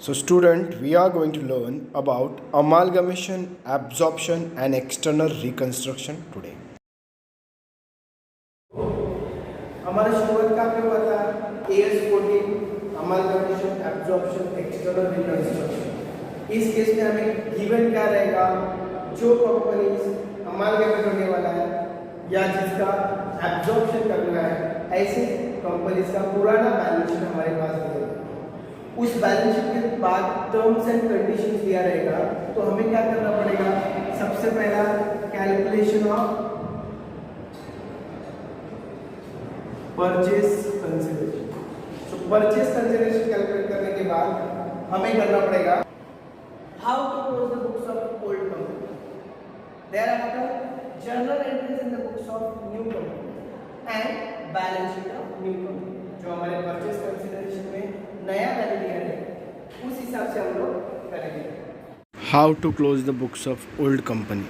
So student, we are going to learn about amalgamation, absorption and external reconstruction today. हमारा शुरुआत कहाँ पे हुआ था? AS14 amalgamation, absorption, external reconstruction. इस केस में हमें गिवन क्या रहेगा? जो कंपनीज अमालगमेट होने वाला है या जिसका एब्जॉर्प्शन करना है, ऐसे कंपनीज का पुराना बैलेंस शीट हमारे पास मिलेगा। उस बैलेंस शीट के बाद टर्म्स एंड कंडीशंस दिया रहेगा, तो हमें क्या करना पड़ेगा? सबसे पहला कैलकुलेशन ऑफ परचेज कंसिडरेशन। तो परचेज कंसिडरेशन कैलकुलेट करने के बाद हमें करना पड़ेगा how to close the books of old company, thereafter journal entries in the books of new company and balance sheet of new company। जो हमारे परचेज कंसिडरेशन में नया वैल्यू दिया है उस हिसाब से हम लोग करेंगे। How to close the books of old company?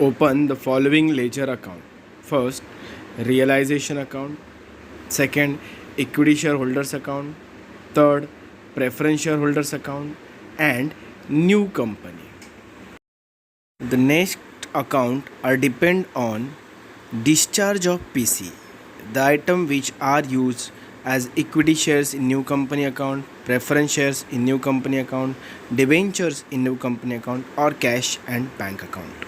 Open the following ledger account. First, realization account. Second, equity shareholders account. Third, preference shareholders account. And new company. The next account are depend on discharge of PC, the item which are used as equity shares in new company account, preference shares in new company account, debentures in new company account or cash and bank account.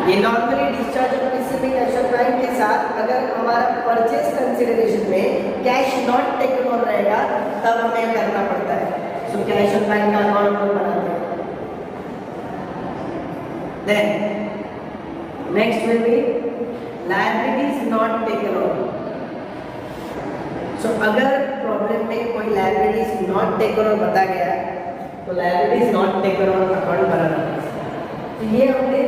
ये normally discharge of PC में cash और bank के साथ अगर हमारा purchase consideration में cash not taken on रहेगा तब हमें करना पड़ता है। सो कैश और बैंक का अकाउंट हम बनाते हैं। Then next will be liabilities not taken on. So अगर प्रॉब्लम में कोई लायबिलिटीज नॉट टेकन ऑन बता गया तो liabilities not taken on account बनाना है। तो ये हमने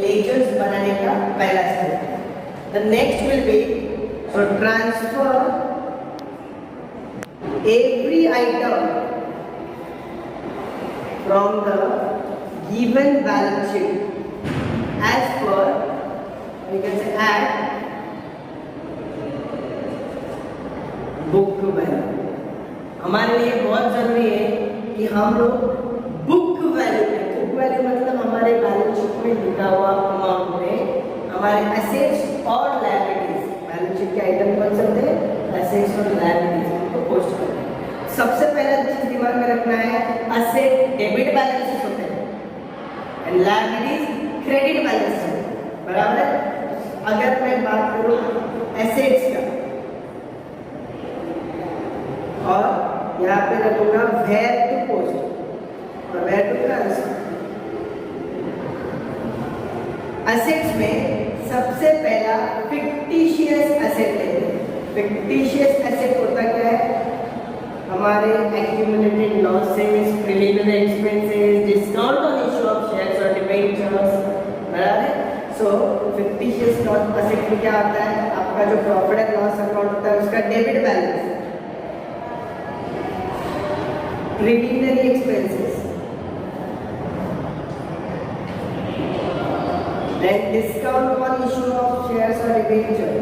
लेजर्स बनाने का पहला स्टेप है। The next will be to transfer every item from the given balance sheet as per we can say at book value. हमारे लिए बहुत जरूरी है कि हम लोग बुक वैल्यू मतलब हमारे बैलेंस शीट में लिखा हुआ अमाउंट में हमारे एसेट्स और लायबिलिटीज, बैलेंस शीट के आइटम कौन से होते हैं? एसेट्स और लायबिलिटीज को पोस्ट करते हैं। सबसे पहला चीज दिमाग में रखना है, एसेट डेबिट बैलेंसेस होते हैं एंड लायबिलिटीज क्रेडिट बैलेंस है, बराबर है। अगर मैं बात करूं एसेट्स का और यहाँ पे रखूंगा वेयर टू पोस्ट और वेयर टू ट्रांसफर। एसेट्स में सबसे पहला फिक्टिशियस एसेट लेते हैं। फिक्टिशियस एसेट होता क्या है? हमारे accumulated losses, preliminary expenses, discount on issue of shares और डिबेंचर्स, बराबर है। सो फिक्टिशियस एसेट में क्या आता है? आपका जो प्रॉफिट एंड लॉस अकाउंट होता है उसका debit balance, preliminary expenses, then discount on issue of shares or debenture,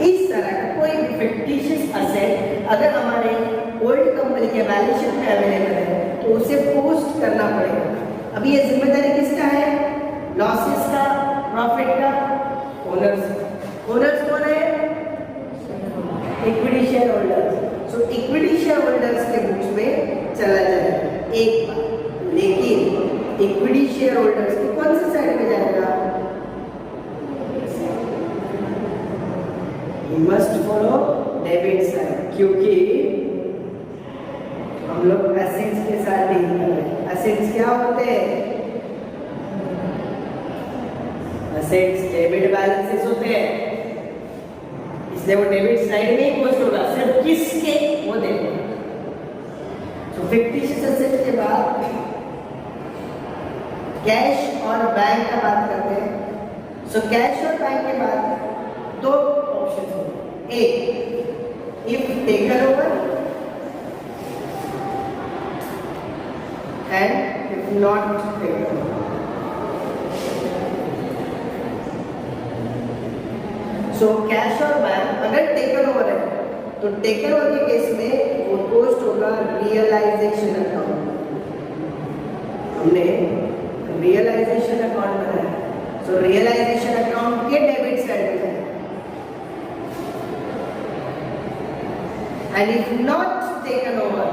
इस तरह का कोई भी फिक्टिशियस एसेट अगर हमारे ओल्ड कंपनी के बैलेंस शीट में अवेलेबल है तो उसे पोस्ट करना पड़ेगा। अभी ये जिम्मेदारी किसका है? लॉसेस का, प्रॉफिट का, ओनर्स। ओनर्स कौन है? Equity share holders. So equity share holders के बुक्स में चला जाएगा एक बार, लेकिन इक्विटी शेयर होल्डर्स की कौन सी साइड में जाएगा? You must follow debit side, क्योंकि हम लोग एसेट्स के साथ डील कर रहे हैं। एसेट्स क्या होते हैं? एसेट्स डेबिट बैलेंसेस होते हैं, इसलिए वो डेबिट साइड में ही पोस्ट होगा। सिर्फ किसके? वो देखो। तो फिक्टिशियस एसेट के बाद कैश और बैंक का बात करते हैं। सो कैश और बैंक के बाद दो ऑप्शंस होंगे, एक if taken over and if not taken over. So cash और बैंक अगर टेकन ओवर है तो टेकन ओवर के केस में वो पोस्ट होगा रियलाइजेशन अकाउंट। हमने रियलाइजेशन अकाउंट बनाया, सो रियलाइजेशन अकाउंट के डेबिट साइड में and if not taken over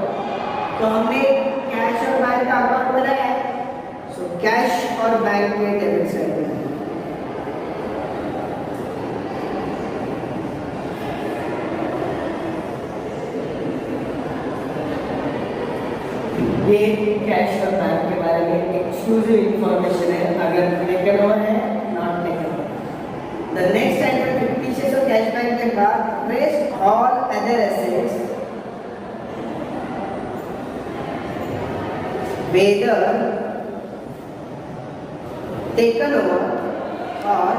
तो हमने कैश और बैंक का अकाउंट बनाया है, सो कैश और बैंक के डेबिट साइड में ये कैश और बैंक के बारे में एक्सक्लूसिव इंफॉर्मेशन है, अगर टेकन ओवर है not taken over. The next item 50 shares of cash bank के बाद rest all other assets whether taken over or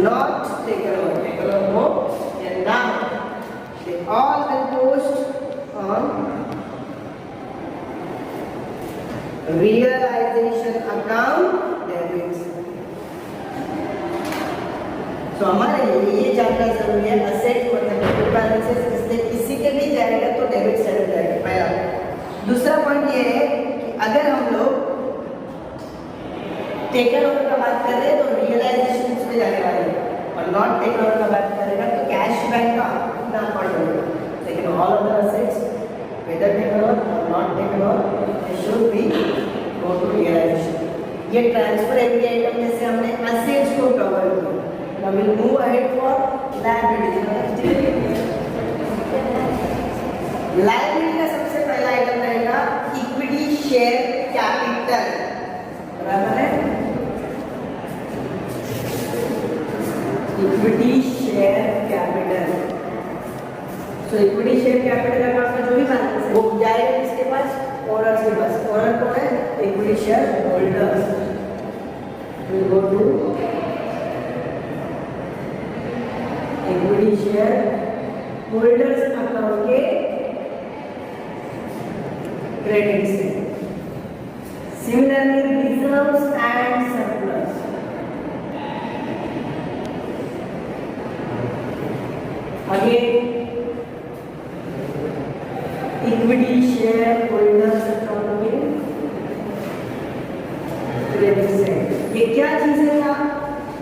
not taken over, taken over हो या ना, they all will post on realization account debits। तो हमारे लिए ये जानना जरूरी है असेट मतलब डेबिट बैलेंसेस इससे किसी के भी जाएगा तो डेबिट साइड जाएगा पहला। दूसरा पॉइंट ये है कि अगर हम लोग टेकन ओवर का बात कर रहे हैं तो रियलाइजेशन में जाने वाले हैं और नॉट टेकन ओवर का बात करेगा तो कैश बैंक का अपना अकाउंट होगा। लेकिन all other assets whether taken over और not taken over they should be go to realisation. ये ट्रांसफर एवरी आइटम में से हमने असेट्स को कवर किया। Now will move ahead for liabilities. Liability का सबसे पहला आइटम रहेगा इक्विटी शेयर कैपिटल, बराबर है इक्विटी शेयर कैपिटल। सो इक्विटी शेयर कैपिटल अकाउंट का जो भी बैलेंस है वो जाएगा किसके पास, ओनर्स के पास। ओनर कौन है, equity share holders. Will go to equity share holders account के क्रेडिट से। Similarly, reserves and surplus. Again, equity share holders account में क्रेडिट से। ये क्या चीज है यहाँ,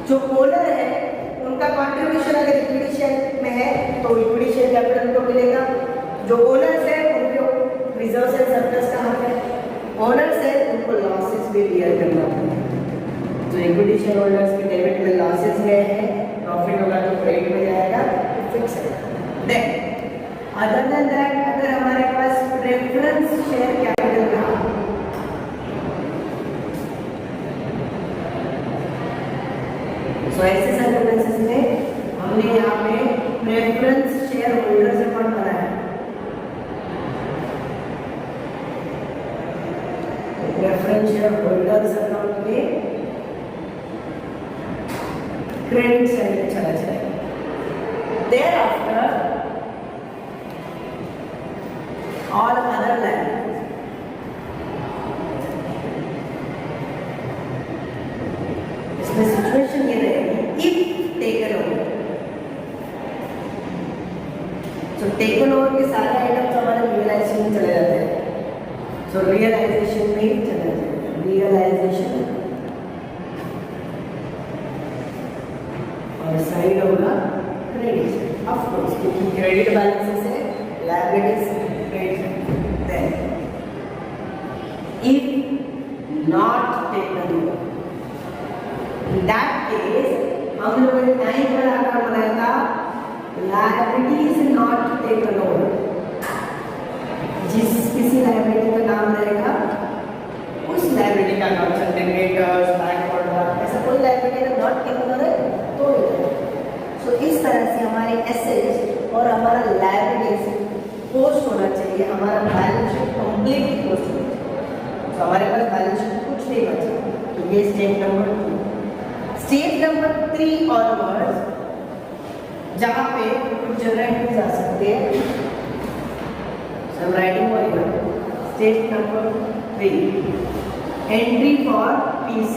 जो ओनर है उनका कंट्रीब्यूशन अगर इक्विटी शेयर में है तो इक्विटी शेयर कैपिटल को मिलेगा। जो ओनर्स है उनको रिजर्व्स एंड सरप्लस का हक है। ओनर्स है उनको लॉसेस भी बियर करना पड़ता है। जो इक्विटी शेयर होल्डर्स के डेबिट में लॉसेस गए हैं, प्रॉफिट होगा तो क्रेडिट में जाएगा, फिक्स है। देन अदर देन दैट अगर हमारे पास प्रेफरेंस शेयर कैपिटल रहा सो ऐसे सर्कमस्टेंसेस में हमने यहाँ पे प्रेफरेंस शेयर होल्डर्स अकाउंट बनाया। प्रेफरेंस शेयर होल्डर्स अकाउंट में क्रेडिट साइड चला जाएगा। There after all other liabilities. इसमें सिचुएशन ये रहेगी if taken over. So taken over के सारे आइटम्स हमारे रियलाइजेशन में चले जाते हैं। सो रियलाइजेशन में ही चला जाएगा, रियलाइजेशन और साइड होगा क्रेडिट। ऑफ कोर्स क्योंकि क्रेडिट बैलेंसेस है, liabilities credit. Then if not taken over, in that case हम लोगों ने टाइम पर आकर बनाया था लायबिलिटीज नॉट टेकन ओवर। जिस किसी लायबिलिटी का नाम रहेगा उस लायबिलिटी का नाम डेबिटर्स, बैंक ऑर्डर, ऐसा कोई लायबिलिटी अगर नॉट टेकन ओवर है तो सो इस तरह से हमारे एसेट्स और हमारा लायबिलिटीज पोस्ट होना चाहिए। हमारा बैलेंस शीट कंप्लीटली पोस्ट होना चाहिए। तो हमारे पास बैलेंस शीट कुछ नहीं बचा। तो ये step number 2। Step number 3 onwards जहाँ पे कुछ जनरेट जा सकते हैं। So I'm writing for you. Step number 3. Entry for PC.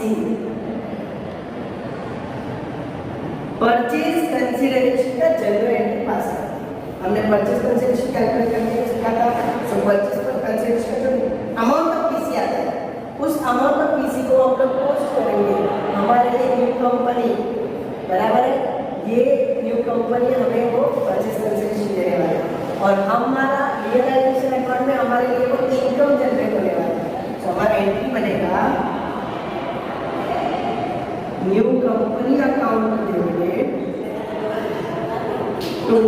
Purchase consideration का जनरल एंट्री पास करते हैं। हमने परचेज कंसिडरेशन कैलकुलेट करने को सीखा था। सो परचेज कंसिडरेशन का जो अमाउंट ऑफ पीसी आता है, उस अमाउंट ऑफ पीसी को हम लोग पोस्ट करेंगे हमारे लिए न्यू कंपनी, बराबर है। ये न्यू कंपनी हमें वो परचेज कंसिडरेशन देने वाला है और हमारा रियलाइजेशन अकाउंट में हमारे लिए वो इनकम जनरेट होने वाला है। सो हमारा एंट्री बनेगा new company account debited to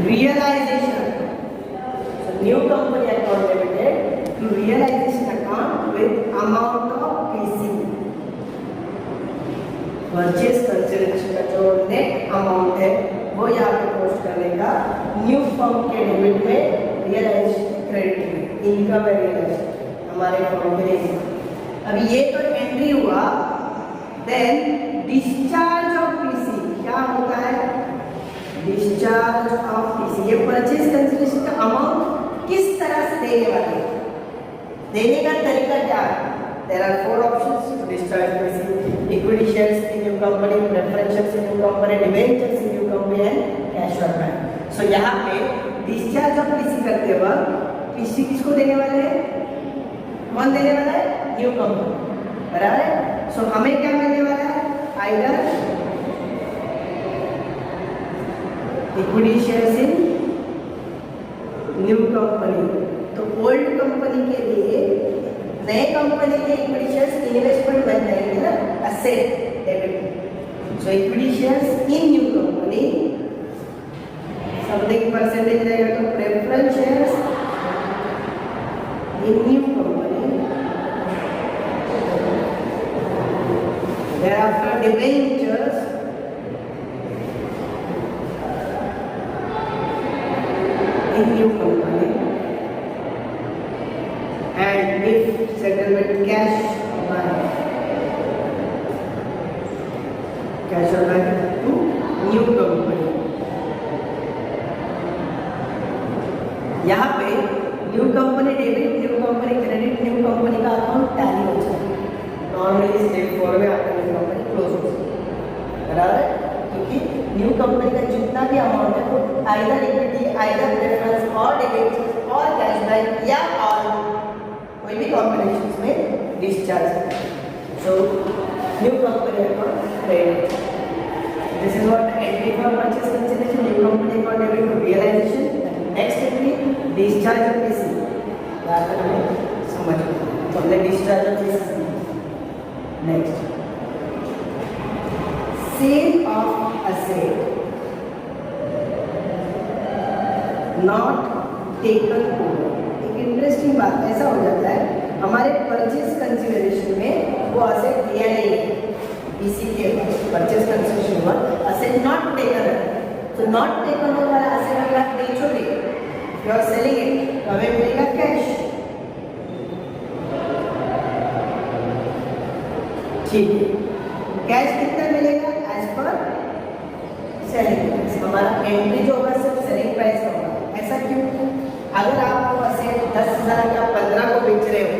realization. So new company account debited to realization account with amount of PC. Purchase consideration का जो नेट अमाउंट है वो यहाँ पे पोस्ट करने का न्यू फर्म के डेबिट में, रियलाइजेशन क्रेडिट में, इनकम है रियलाइजेशन हमारे फर्म के लिए। अभी ये तो एंट्री हुआ। देन डिस्चार्ज ऑफ पीसी क्या होता है? डिस्चार्ज ऑफ पीसी, ये परचेज कंसिडरेशन का अमाउंट किस तरह से देने वाले हैं, देने का तरीका क्या है? There are 4 options to discharge PC: equity shares in new company, preference shares in new company, debentures in new company and cash और बैंक। सो यहाँ पे डिस्चार्ज ऑफ पीसी करते वक्त पीसी किसको देने वाले हैं? कौन देने वाला है? न्यू कंपनी, बराबर है। सो हमें क्या मिलने वाला है? Either equity shares in new company, तो ओल्ड कंपनी के लिए नए कंपनी के इक्विटी शेयर्स इन्वेस्टमेंट बन जाएंगे ना, asset debit. So equity shares in new company, something percentage रहेगा तो preference shares in new company, thereafter debentures in new company, and if settlement cash or bank to new company। यहाँ पे new company debit, new company credit, new company का account tally हो जाए। Normally step 4 में आपका new company close हो जाए, बराबर है, क्योंकि न्यू कंपनी का जितना भी अमाउंट है वो आइदर इक्विटी, आइदर प्रेफरेंस और डिबेंचर्स और कैशबैक या और कोई भी कॉम्बिनेशंस में डिस्चार्ज है। So new company account credit, this is what entry for purchase consideration, new company account debit to realization. Next entry discharge of PC, याद रखना समझ लो, तो हमने discharge of PC. Next sale of asset not taken over. एक interesting बात ऐसा हो जाता है हमारे परचेज कंसिडरेशन में वो असेट दिया नहीं है, पीसी के परचेज कंसिडरेशन हुआ, असेट नॉट टेकन है। तो नॉट टेकन ओवर वाला असेट अगर आप बेचोगे, यू आर सेलिंग इट, तो हमें मिलेगा कैश, ठीक है। कैश कितना मिलेगा? As per selling price. हमारा एंट्री जो होगा सिर्फ सेलिंग प्राइस का होगा। ऐसा क्यों? अगर आप वो असेट 10,000 या 15 को बेच रहे हो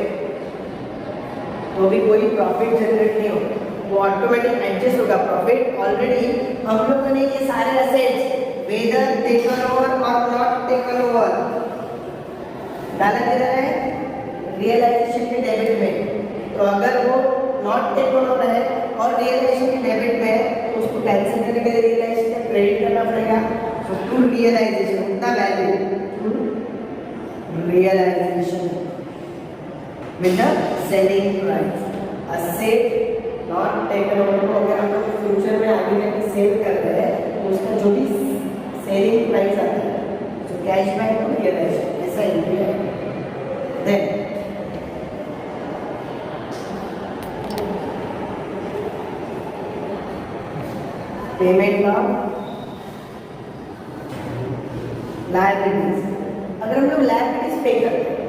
तो भी कोई प्रॉफिट जनरेट नहीं होगा, वो ऑटोमेटिक एडजस्ट होगा प्रॉफिट। ऑलरेडी हम लोगों ने ये सारे असेट्स वेदर टेकन ओवर और नॉट टेकन ओवर डाला दे रहा है रियलाइजेशन के डेबिट में। तो अगर वो नॉट टेकन ओवर है और रियलाइजेशन के डेबिट में है तो उसको कैंसिल करने के लिए रियलाइजेशन का क्रेडिट करना पड़ेगा। सो टू रियलाइजेशन उतना value realization with the selling price. Asset not taken over को अगर हम लोग फ्यूचर में आगे जाके सेल कर रहे हैं तो उसका जो भी सेलिंग प्राइस आता है तो कैशबैक टू रियलाइजेशन ऐसा एंट्री है। Then payment of liabilities. अगर हम लोग लायबिलिटीज पे करते हैं,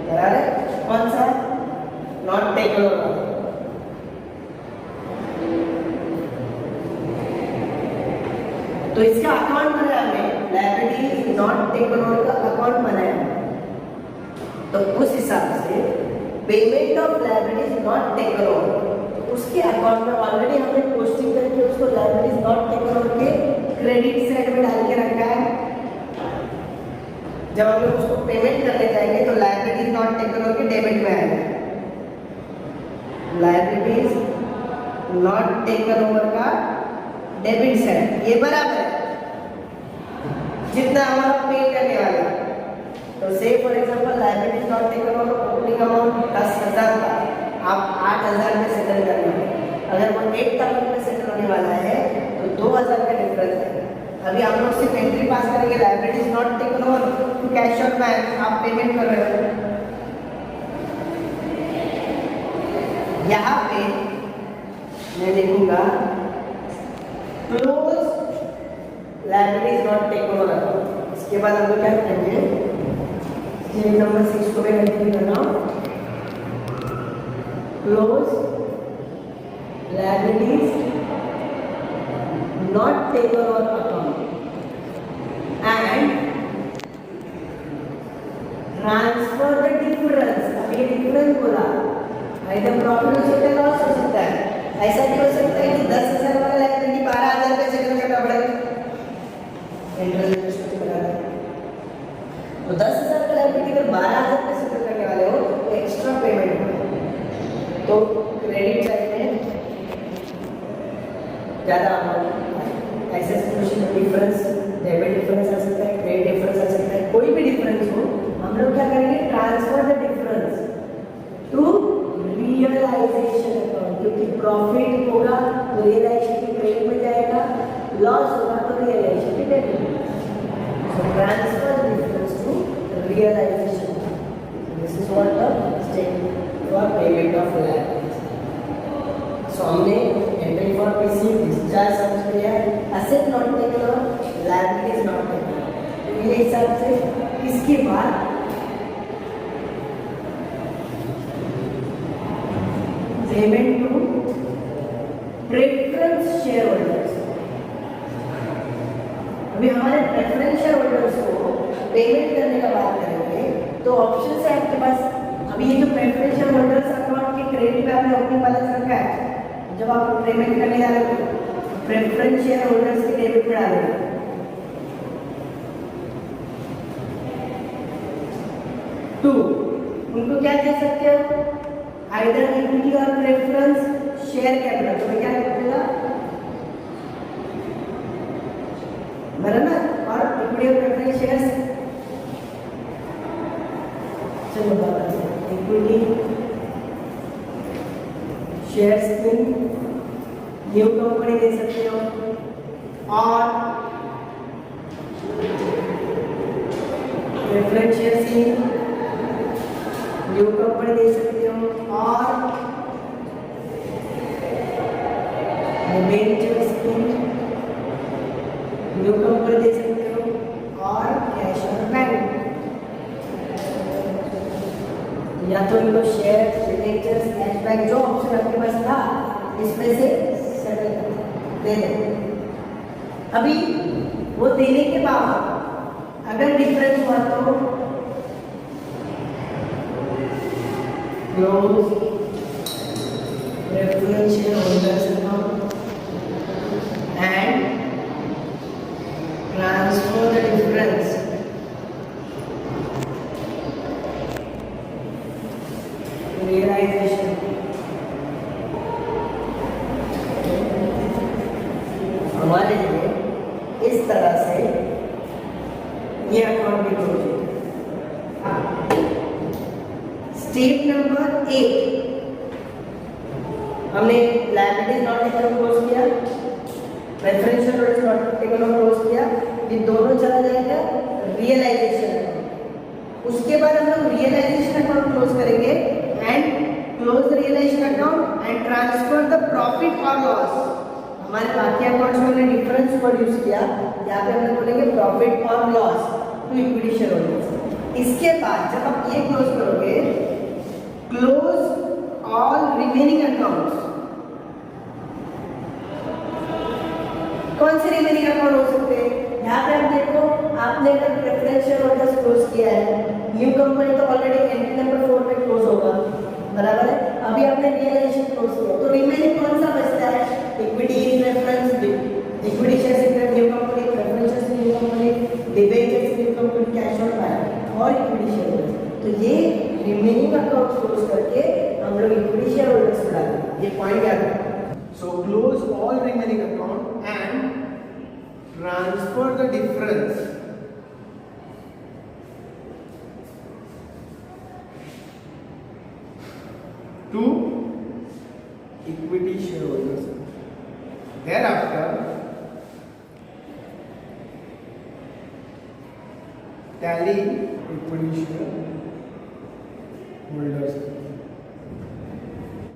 बराबर है, कौन सा? Not taken over. तो इसका अकाउंट बनाया हमें, लायबिलिटीज नॉट टेकन ओवर का अकाउंट बनाया, तो उस हिसाब से payment of liabilities not taken over, उसके अकाउंट में ऑलरेडी हमने पोस्टिंग करके उसको लायबिलिटीज नॉट टेकन ओवर के क्रेडिट साइड में डाल के रखा है। जब हम लोग उसको पेमेंट करने जाएंगे तो लायबिलिटीज नॉट टेकन ओवर के डेबिट में आएगा, लायबिलिटीज नॉट टेकन ओवर का डेबिट साइड, ये बराबर है जितना हमारा पे करने वाला। तो से for example liabilities not taken over opening amount 10,000 का, आप 8,000 में सेटल करना है। अगर वो 8,000 में सेटल होने वाला है तो 2,000 का डिफरेंस है। अभी आप लोग सिर्फ एंट्री पास करेंगे liabilities not taken over to cash out bank, आप पेमेंट कर रहे हो। यहाँ पे मैं लिखूंगा close liabilities not taken over. इसके बाद हम लोग क्या करेंगे, स्टेप नंबर 6 को मैं कंटिन्यू कर रहा हूँ। Close liabilities not taken over account and transfer the difference. अब ये डिफरेंस बोला, इधर प्रॉफिट हो सकता है, लॉस हो सकता है। ऐसा भी हो सकता है कि 10,000 वाला लायबिलिटी 12,000 पे सेटल करना पड़ेगा, इंटरेस्ट बना है। तो 10,000 का लायबिलिटी अगर 12,000 पे सेटल करने वाले हो तो एक्स्ट्रा पेमेंट हो, तो क्रेडिट साइड में ज़्यादा अमाउंट। ऐसे सिचुएशन में डिफरेंस, डेबिट डिफरेंस आ सकता है, क्रेडिट डिफरेंस आ सकता है, कोई भी डिफरेंस हो, हम लोग क्या करेंगे, transfer the difference to realisation account. क्योंकि प्रॉफिट होगा तो रियलाइजेशन की क्रेडिट में जाएगा, लॉस होगा तो रियलाइजेशन की डेबिट में। So transfer the difference to realisation. This is what the statement for payment of liabilities. So हमने एंट्री फॉर पीसी डिस्चार्ज समझ लिया, asset not taken over, liabilities not taken over. तो ये हिसाब से इसके बाद payment to preference share holders. अभी हमारे प्रेफरेंस शेयर होल्डर्स को पेमेंट करने का बात करेंगे तो ऑप्शन है आपके पास। अभी ये जो प्रेफरेंस शेयर होल्डर्स अकाउंट के क्रेडिट पे आपने ओपनिंग बैलेंस रखा है, जब आप पेमेंट करने जा रहे हो प्रेफरेंस शेयर होल्डर्स के डेबिट में डालेंगे। टू, उनको क्या कह सकते हो, आइदर इक्विटी और प्रेफरेंस शेयर कैपिटल। तो क्या लिखेगा, बराबर, और इक्विटी और प्रेफरेंस शेयर्स। चलो बताते, equity shares in new company दे सकते हो, और preference shares in new company दे सकते हो, और डिबेंचर स्कीम न्यू कंपनी दे सकते हो, और कैश और बैंक। या तो इनको शेयर, डिबेंचर्स, कैश बैंक, जो ऑप्शन आपके पास था इसमें से सेटल दे दो। अभी वो देने के बाद अगर डिफरेंस हुआ तो close preference shareholders account and transfer the difference realization। हमारे लिए इस तरह से ये अकाउंट भी क्लोज होता है। स्टेप नंबर 8, हमने liabilities not taken over close किया, preference shareholders not taken over close किया, ये दोनों चला जाएगा रियलाइजेशन अकाउंट। उसके बाद हम लोग रियलाइजेशन अकाउंट क्लोज करेंगे and close realisation account and transfer the profit और लॉस। हमारे बाकी अकाउंट्स में हमने डिफरेंस वर्ड यूज किया, यहाँ पे हम लोग बोलेंगे प्रॉफिट और लॉस टू इक्विटी शेयरहोल्डर्स। इसके बाद जब आप ये क्लोज करोगे, क्लोज ऑल रिमेनिंग अकाउंट्स। कौन से रिमेनिंग अकाउंट हो सकते हैं, यहाँ पे आप देखो, आपने अगर प्रेफरेंस शेयरहोल्डर्स क्लोज किया है, न्यू कंपनी तो ऑलरेडी एंट्री नंबर 4 पे क्लोज होगा, बराबर है। अभी आपने रियलाइजेशन क्लोज किया तो रिमेनिंग कौन सा बचता है? Equity in reference, equity shares in new company, preference shares in new company, debentures in new company, cash on buy और इक्विटी शेयर। तो ये रिमेनिंग अकाउंट क्लोज करके हम लोग इक्विटी शेयर होल्डर्स को डालेंगे, ये पॉइंट याद रखना। So close all remaining account and transfer the difference to equity shareholders. Thereafter, tally equity shareholders.